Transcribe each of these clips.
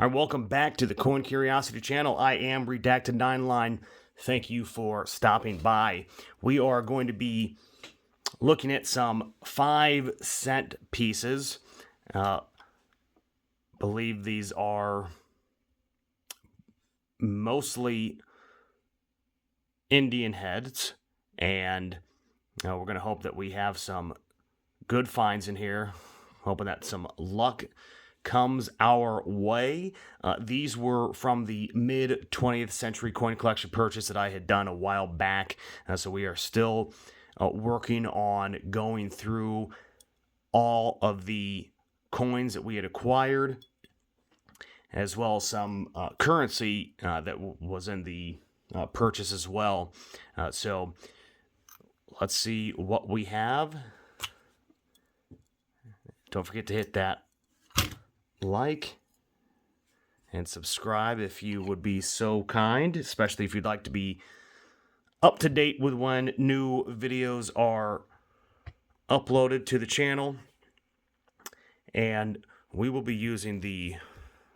All right, welcome back to the Coin Curiosity channel. I am Redacted 9line. Thank you for stopping by. We are going to be looking at some 5-cent pieces. Believe these are mostly Indian heads, and we're going to hope that we have some good finds in here, hoping that some luck comes our way. These were from the mid 20th century coin collection purchase that I had done a while back. So we are still working on going through all of the coins that we had acquired, as well as some currency that was in the purchase as well. So let's see what we have. Don't forget to hit that like and subscribe if you would be so kind, especially if you'd like to be up to date with when new videos are uploaded to the channel. And we will be using the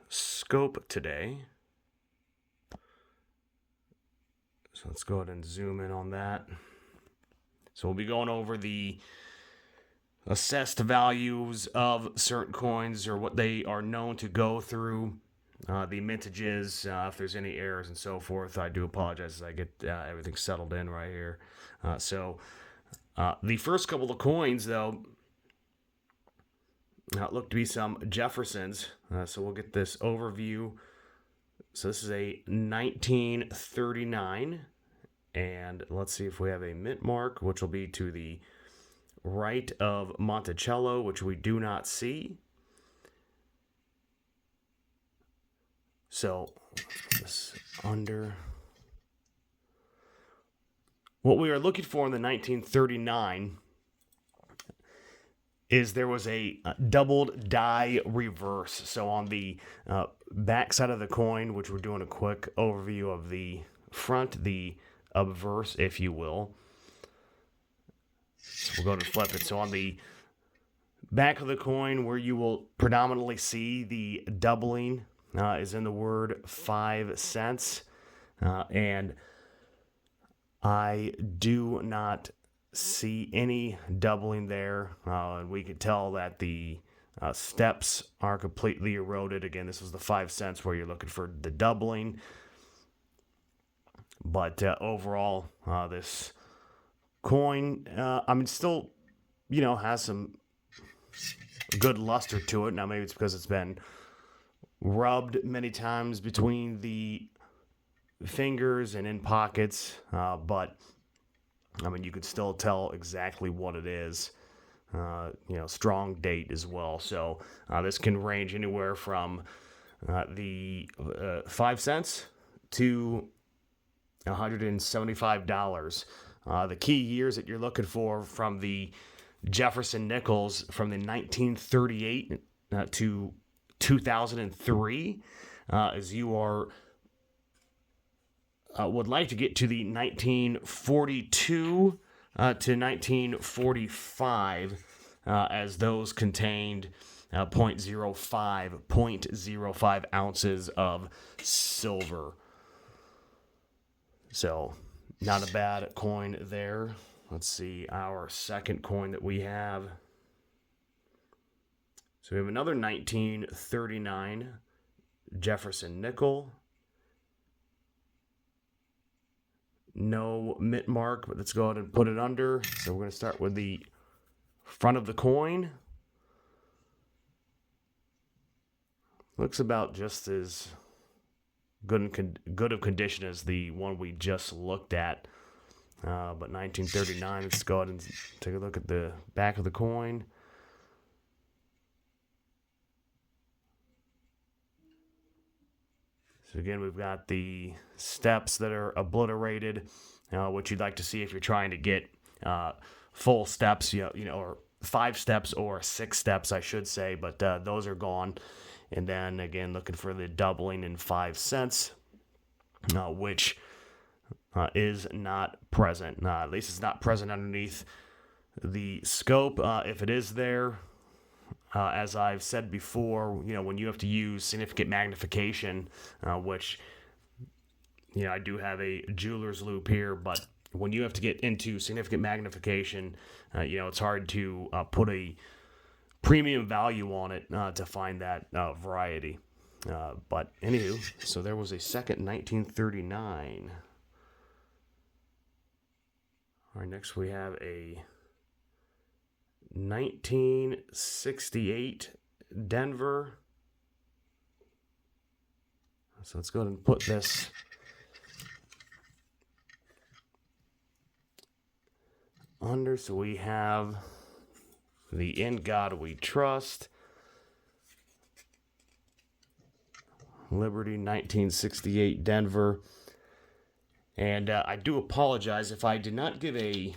scope today. So let's go ahead and zoom in on that. So we'll be going over the assessed values of certain coins, or what they are known to go through, the mintages, if there's any errors and so forth. I do apologize as I get everything settled in right here. So the first couple of coins, though, look to be some Jeffersons. So we'll get this overview. So this is a 1939, and let's see if we have a mint mark, which will be to the right of Monticello, which we do not see. So this under. What we are looking for in the 1939 is there was a doubled die reverse. So on the back side of the coin, which we're doing a quick overview of the front, the obverse, if you will. We'll go ahead and flip it. So on the back of the coin, where you will predominantly see the doubling is in the word 5 cents. And I do not see any doubling there. And we could tell that the steps are completely eroded. Again, this was the 5 cents where you're looking for the doubling. But overall, this coin, still, has some good luster to it. Now, maybe it's because it's been rubbed many times between the fingers and in pockets, but you could still tell exactly what it is. Strong date as well. So this can range anywhere from the 5 cents to $175. The key years that you're looking for from the Jefferson nickels from the 1938 to 2003, as you are would like to get to the 1942 to 1945, as those contained 0.05 ounces of silver. So not a bad coin there. Let's see our second coin that we have. So we have another 1939 Jefferson nickel. No mint mark, but let's go ahead and put it under. So we're going to start with the front of the coin. Looks about just as good of condition as the one we just looked at. But 1939, let's go ahead and take a look at the back of the coin. So again, we've got the steps that are obliterated, which you'd like to see if you're trying to get full steps, or 5 steps or 6 steps, I should say, but those are gone. And then again, looking for the doubling in 5 cents, which is not present. At least it's not present underneath the scope. If it is there, As I've said before, when you have to use significant magnification, which, I do have a jeweler's loupe here, but when you have to get into significant magnification, it's hard to put a premium value on it to find that variety. But anywho, so there was a second 1939. All right, next we have a 1968 Denver. So let's go ahead and put this under. So we have the In God We Trust, Liberty 1968 Denver. And I do apologize if I did not give a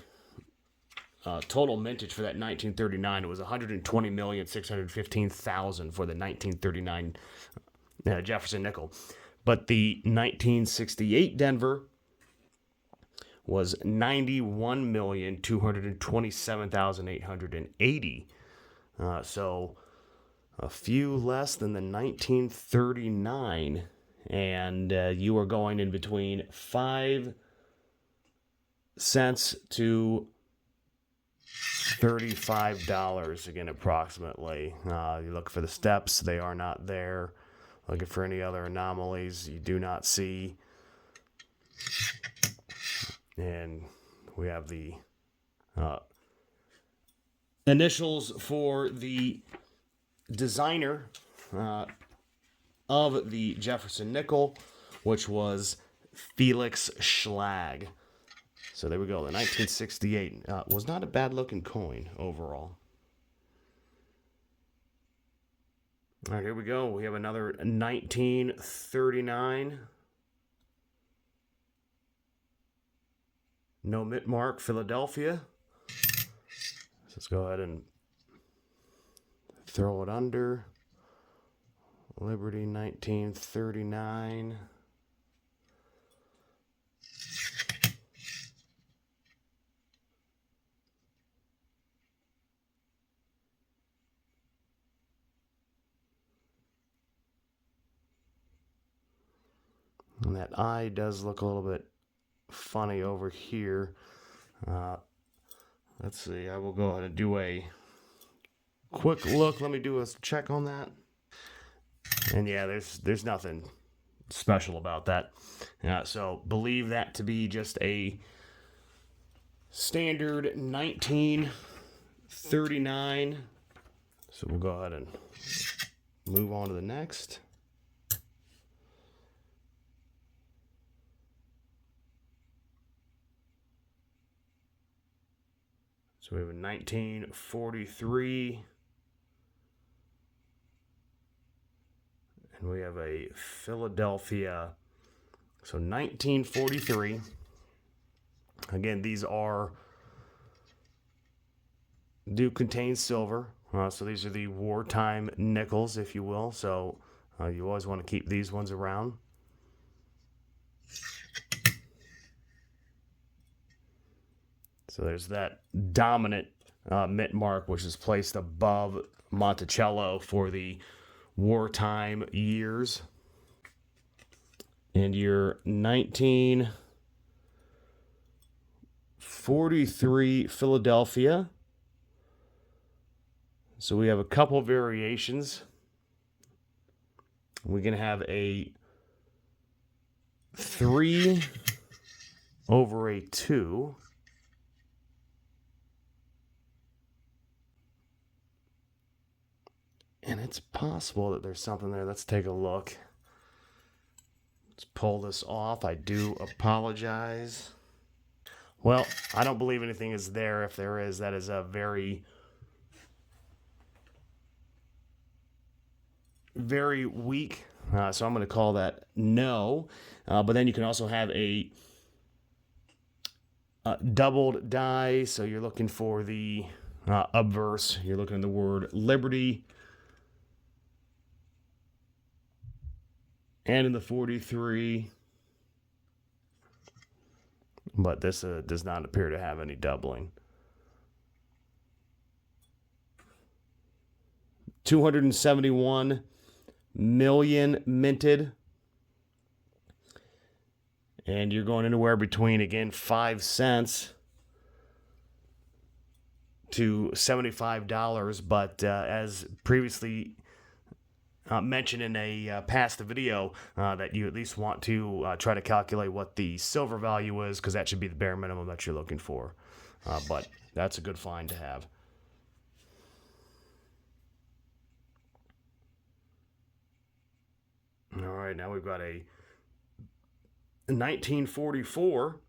total mintage for that 1939. It was 120,615,000 for the 1939 Jefferson nickel. But the 1968 Denver was 91,227,880. So a few less than the 1939. And you are going in between 5 cents to $35 again, approximately. You look for the steps, they are not there. Looking for any other anomalies, you do not see. And we have the initials for the designer of the Jefferson nickel, which was Felix Schlag. So there we go. The 1968 was not a bad looking coin overall. All right, here we go. We have another 1939. No mint mark, Philadelphia. So let's go ahead and throw it under. Liberty 1939. And that eye does look a little bit funny over here. Let's see. I will go ahead and do a quick look. Let me do a check on that. And yeah, there's nothing special about that. So believe that to be just a standard 1939. So we'll go ahead and move on to the next. So we have a 1943. And we have a Philadelphia. So 1943. Again, these do contain silver. So these are the wartime nickels, if you will. So you always want to keep these ones around. So there's that dominant mint mark, which is placed above Monticello for the wartime years. And your 1943 Philadelphia. So we have a couple variations. We can have a 3 over a 2. And it's possible that there's something there. Let's take a look. Let's pull this off. I do apologize. Well, I don't believe anything is there. If there is, that is a very, very weak. So I'm going to call that no. But then you can also have a doubled die. So you're looking for the obverse. You're looking at the word Liberty. And in the 43. But this does not appear to have any doubling. 271 million minted. And you're going anywhere between, again, 5 cents to $75. But as previously mentioned in a past video, that you at least want to try to calculate what the silver value is, because that should be the bare minimum that you're looking for. But that's a good find to have. All right, now we've got a 1944.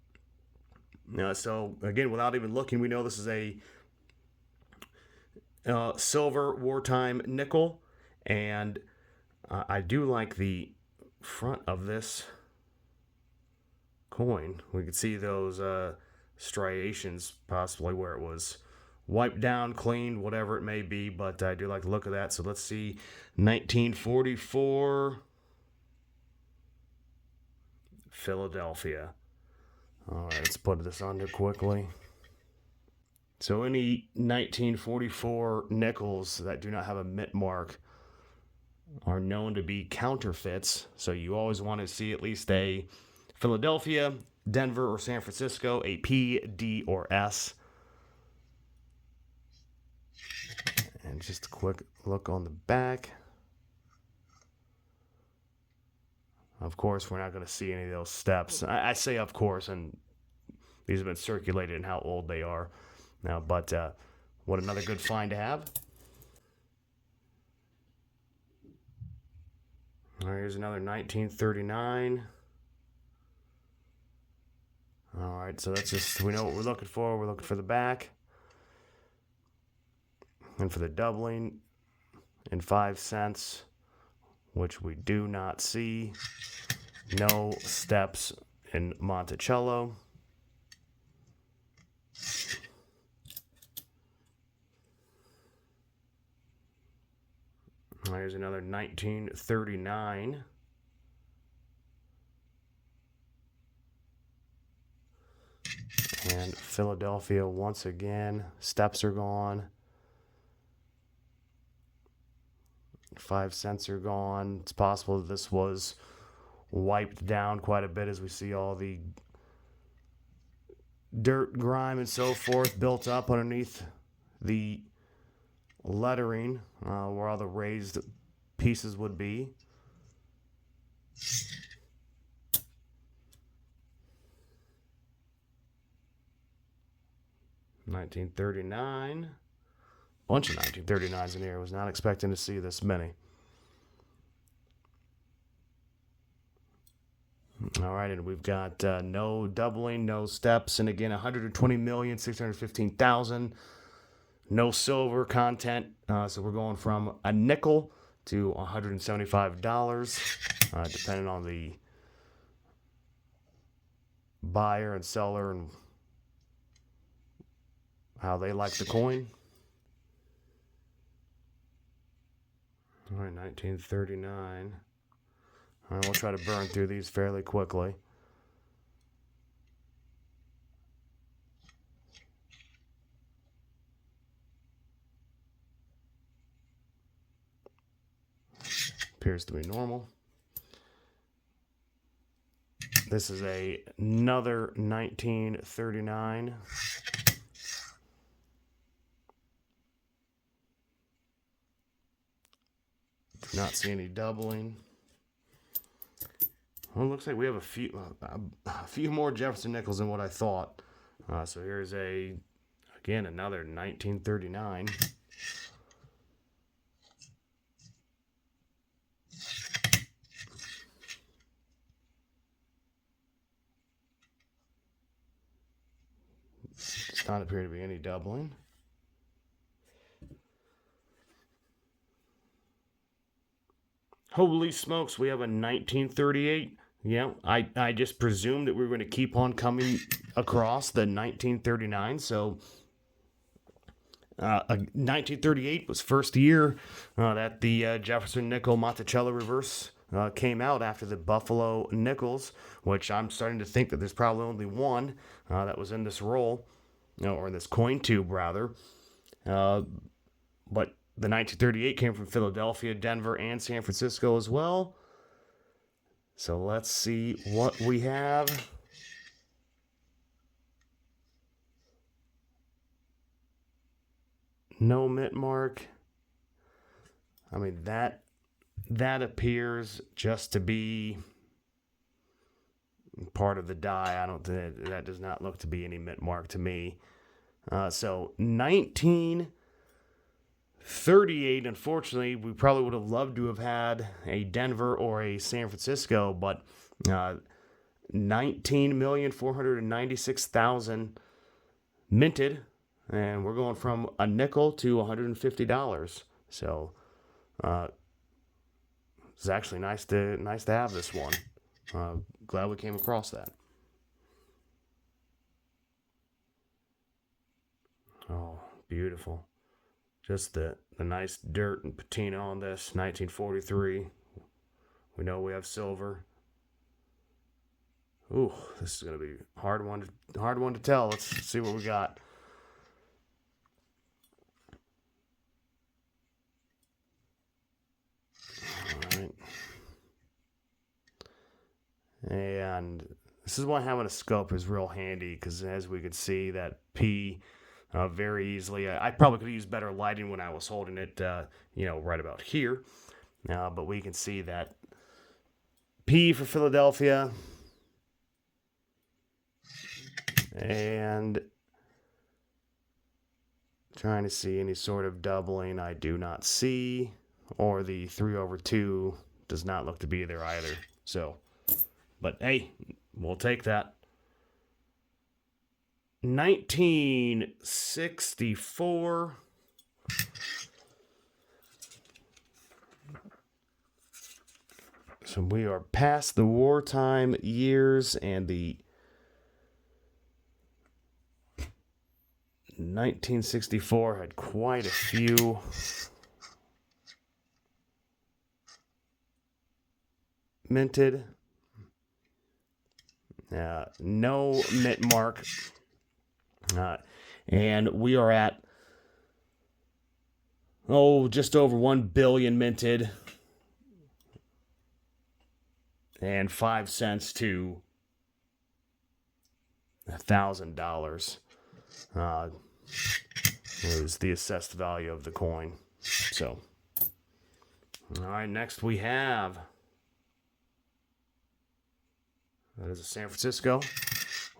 So again, without even looking, we know this is a silver wartime nickel, and I do like the front of this coin. We can see those striations, possibly where it was wiped down, cleaned, whatever it may be, but I do like the look of that. So let's see, 1944 Philadelphia. All right, let's put this under quickly. So any 1944 nickels that do not have a mint mark are known to be counterfeits. So you always want to see at least a Philadelphia, Denver, or San Francisco, a P, D, or S. And just a quick look on the back. Of course, we're not going to see any of those steps. I say of course, and these have been circulated and how old they are now. But what another good find to have. All right, here's another 1939. All right, so that's just, we know what we're looking for. We're looking for the back. And for the doubling in 5 cents, which we do not see. No steps in Monticello. Here's another 1939. And Philadelphia once again. Steps are gone. 5 cents are gone. It's possible that this was wiped down quite a bit, as we see all the dirt, grime, and so forth built up underneath the lettering, where all the raised pieces would be. $1939. Bunch of 1939s in here. Was not expecting to see this many. All right, and we've got no doubling, no steps, and again, 120,615,000. No silver content, so we're going from a nickel to $175, depending on the buyer and seller and how they like the coin. All right, 1939. All right, we'll try to burn through these fairly quickly. Appears to be normal. This is another 1939. Do not see any doubling. Well, it looks like we have a few more Jefferson nickels than what I thought. So here's again, another 1939. Does not appear to be any doubling. Holy smokes, we have a 1938. Yeah, I just presumed that we were going to keep on coming across the 1939. So 1938 was first year that the Jefferson Nickel Monticello reverse came out after the Buffalo Nickels, which I'm starting to think that there's probably only one that was in this roll, or in this coin tube rather. But The 1938 came from Philadelphia, Denver, and San Francisco as well. So let's see what we have. No mint mark. I mean, that appears just to be part of the die. I don't think that does not look to be any mint mark to me. So 1938, unfortunately, we probably would have loved to have had a Denver or a San Francisco, but 19,496,000 minted, and we're going from a nickel to $150. So it's actually nice to have this one. Glad we came across that. Oh, beautiful. Just the nice dirt and patina on this. 1943. We know we have silver. Ooh, this is gonna be a hard one to tell. Let's see what we got. All right. And this is why having a scope is real handy, because as we could see, that P very easily. I probably could have used better lighting when I was holding it, right about here. But we can see that P for Philadelphia. And trying to see any sort of doubling. I do not see. Or the 3/2 does not look to be there either. So, but hey, we'll take that. 1964. So we are past the wartime years, and the 1964 had quite a few minted. No mint mark. And we are at, just over 1 billion minted. And 5 cents to $1,000 is the assessed value of the coin. So, all right, next we have, that is a San Francisco.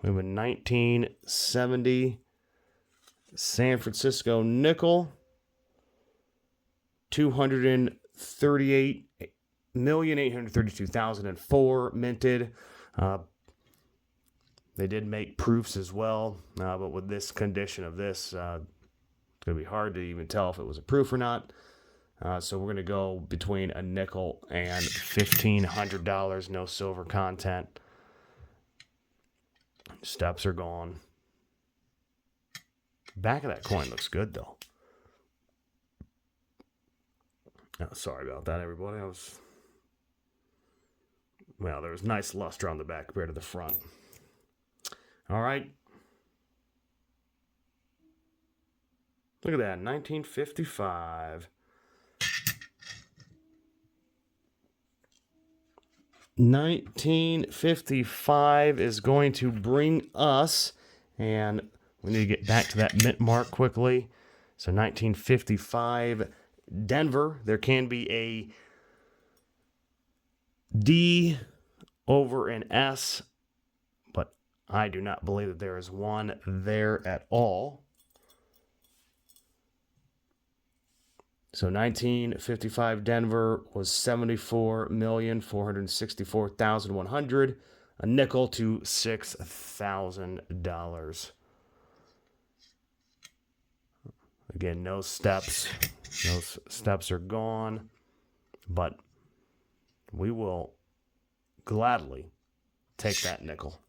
We have a 1970 San Francisco nickel, 238,832,004 minted. They did make proofs as well, but with this condition of this, it's going to be hard to even tell if it was a proof or not. So we're going to go between a nickel and $1,500, no silver content. Steps are gone. Back of that coin looks good, though. Oh, sorry about that, everybody. There was nice luster on the back compared to the front. All right. Look at that, 1955. 1955 is going to bring us, and we need to get back to that mint mark quickly. So 1955 Denver. There can be a D over an S, but I do not believe that there is one there at all. So 1955 Denver was 74,464,100, a nickel to $6,000. Again, no steps. Those steps are gone, but we will gladly take that nickel.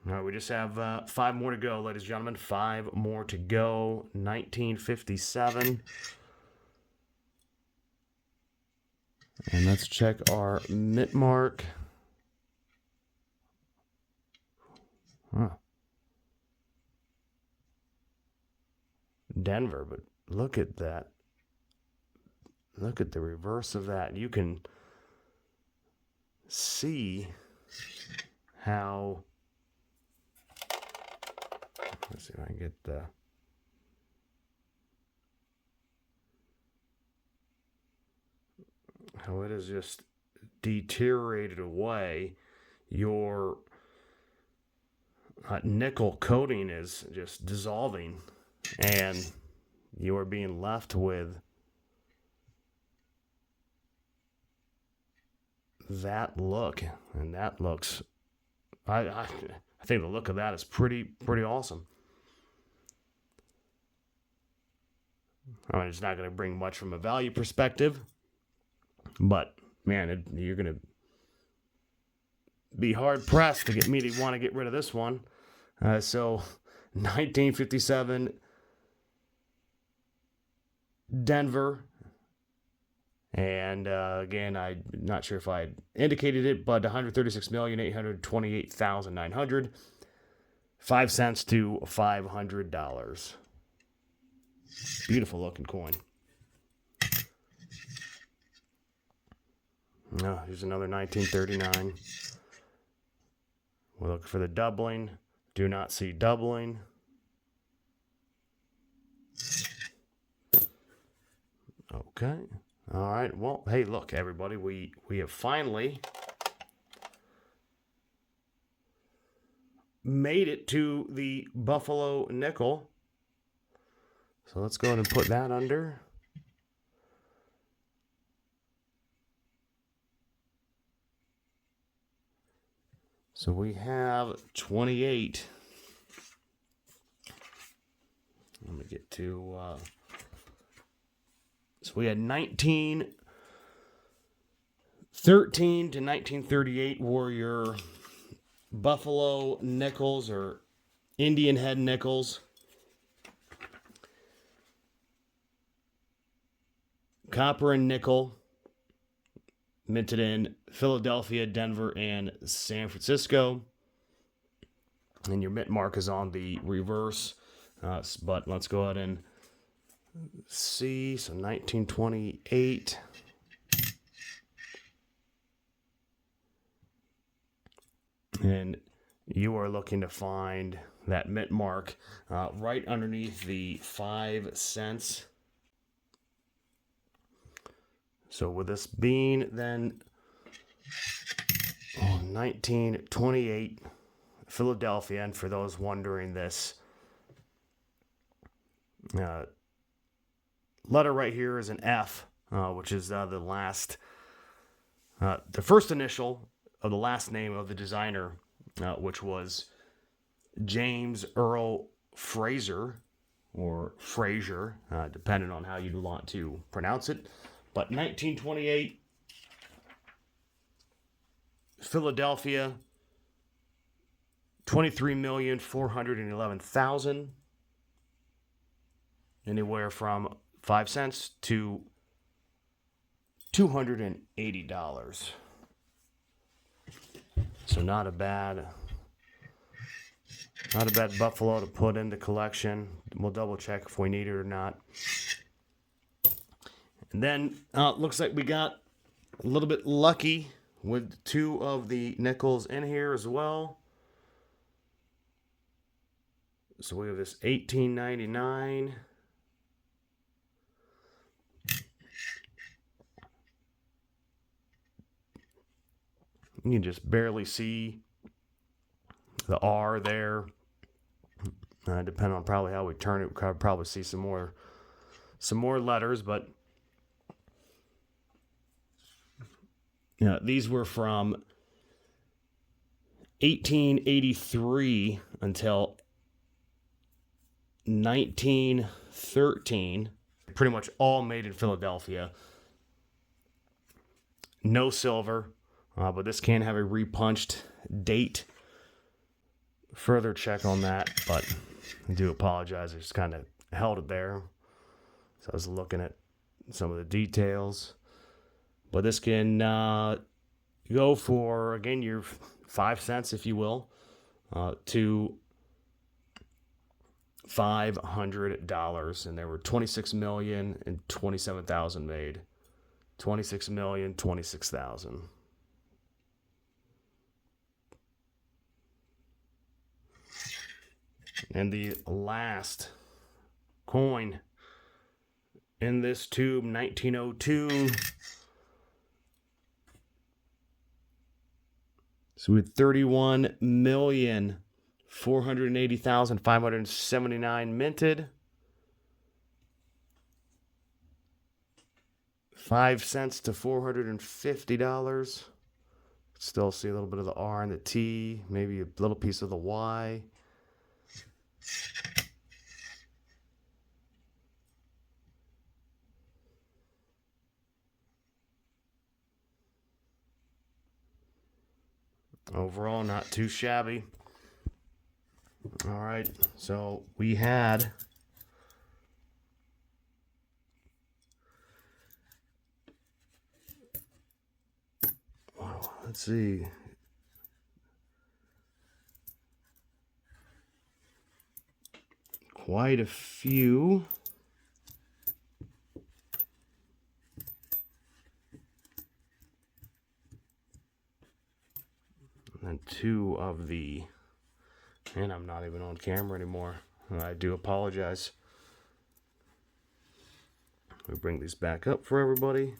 All right, we just have 5 more to go, ladies and gentlemen. 5 more to go. 1957. And let's check our mint mark. Denver, but look at that. Look at the reverse of that. You can see how, let's see if I can get the, how it is just deteriorated away. Your nickel coating is just dissolving, and you are being left with that look. And that looks, I think the look of that is pretty awesome. I mean, it's not going to bring much from a value perspective, but man, you're going to be hard pressed to get me to want to get rid of this one. So 1957 Denver. And again, I'm not sure if I indicated it, but 136,828,900, 5 cents to $500. Beautiful looking coin. Here's another 1939. We'll look for the doubling. Do not see doubling. Okay. All right. Well, hey, look, everybody. We have finally made it to the Buffalo nickel. So let's go ahead and put that under. So we have 28. Let me get to, so we had 1913 to 1938 were your Buffalo nickels or Indian head nickels. Copper and nickel, minted in Philadelphia, Denver, and San Francisco. And your mint mark is on the reverse. But let's go ahead and see. So 1928. And you are looking to find that mint mark right underneath the 5 cents. So with this being then 1928 Philadelphia, and for those wondering, this letter right here is an F, which is the first initial of the last name of the designer, which was James Earl Fraser, or Frazier, depending on how you want to pronounce it. But 1928, Philadelphia, 23,411,000, anywhere from 5 cents to $280. So not a bad Buffalo to put in the collection. We'll double check if we need it or not. And then looks like we got a little bit lucky with 2 of the nickels in here as well. So we have this 1899. You can just barely see the R there. Depending on probably how we turn it, we could probably see some more letters, but these were from 1883 until 1913. Pretty much all made in Philadelphia. No silver, but this can have a repunched date. Further check on that, but I do apologize. I just kind of held it there. So I was looking at some of the details. But this can go for, again, your 5 cents, if you will, to $500, and there were 26 million and 27,000 made. 26 million, 26,000. And the last coin in this tube, 1902. So we had 31,480,579 minted. 5 cents to $450. Still see a little bit of the R and the T, maybe a little piece of the Y. Overall, not too shabby. All right, so we had let's see. Quite a few. And two of the, and I'm not even on camera anymore. I do apologize. We bring these back up for everybody.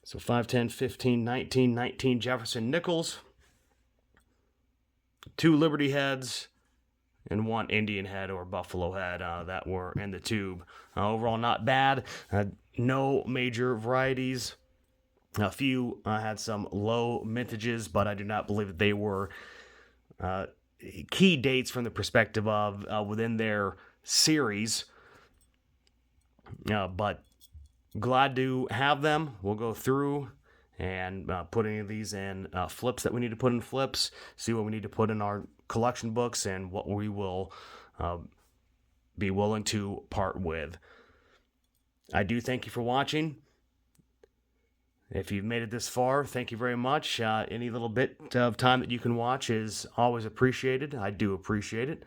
So 5, 10, 15, 19, 19 Jefferson Nickels, 2 Liberty heads, and 1 Indian head or Buffalo head that were in the tube. Overall, not bad. No major varieties. A few had some low mintages, but I do not believe that they were key dates from the perspective of within their series. But glad to have them. We'll go through and put any of these in flips that we need to put in flips, see what we need to put in our collection books, and what we will be willing to part with. I do thank you for watching. If you've made it this far, thank you very much. Any little bit of time that you can watch is always appreciated. I do appreciate it.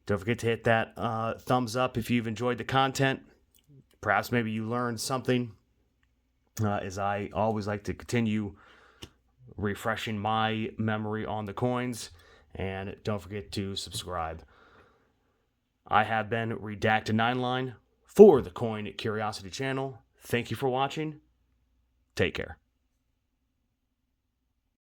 Don't forget to hit that thumbs up if you've enjoyed the content. Perhaps maybe you learned something, as I always like to continue refreshing my memory on the coins. And don't forget to subscribe. I have been Redacted 9line for the Coin Curiosity channel. Thank you for watching. Take care.